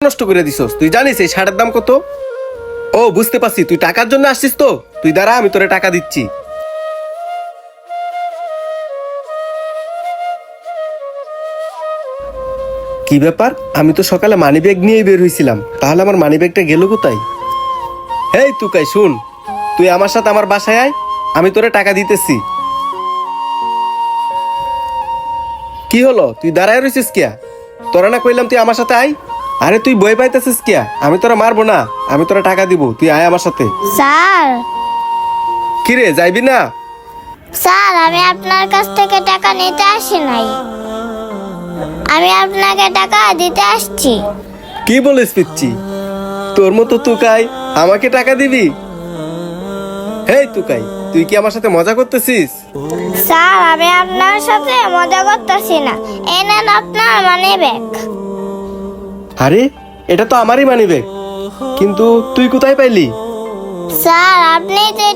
নষ্ট করে দিছস। তুই জানিস এই শার্টের দাম কত? ও বুঝতে পারছি, তুই টাকার জন্য আসছিস তো। তুই দাঁড়া, আমি তোরে টাকা দিচ্ছি। কি ব্যাপার? আমি তো সকালে মানি ব্যাগ নিয়েই বের হয়েছিলাম, তাহলে আমার মানি ব্যাগটা গেল কোথায়? হেই তুকাই, শুন, তুই আমার সাথে আমার বাসায় আয়, আমি তোরে টাকা দিতেছি। কি হলো, তুই দাঁড়ায় রয়েছিস কিয়া? তোরা না কইলাম তুই আমার সাথে আয়? আরে তুই বই পাইতেছিস কিয়া? আমি তোরা মারবো না, আমি তোরা টাকা দিব, তুই আয় আমার সাথে। স্যার, কিরে, যাইবি না? স্যার আমি আপনার কাছ থেকে টাকা নিতে আসি নাই, আমি আপনাকে টাকা দিতে আসছি। কি বলিস পিচ্ছি? তোর মতো তুকাই আমাকে টাকা দিবি? হেই তুকাই, তুই কি আমার সাথে মজা করতেছিস? স্যার আমি আপনার সাথে মজা করতেছি না, এই নেন আপনার মানি ব্যাগ। আরে এটা তো আমারই মানিব্যাগ, কিন্তু তুই কোথায় পাইলি? স্যার আপনি যে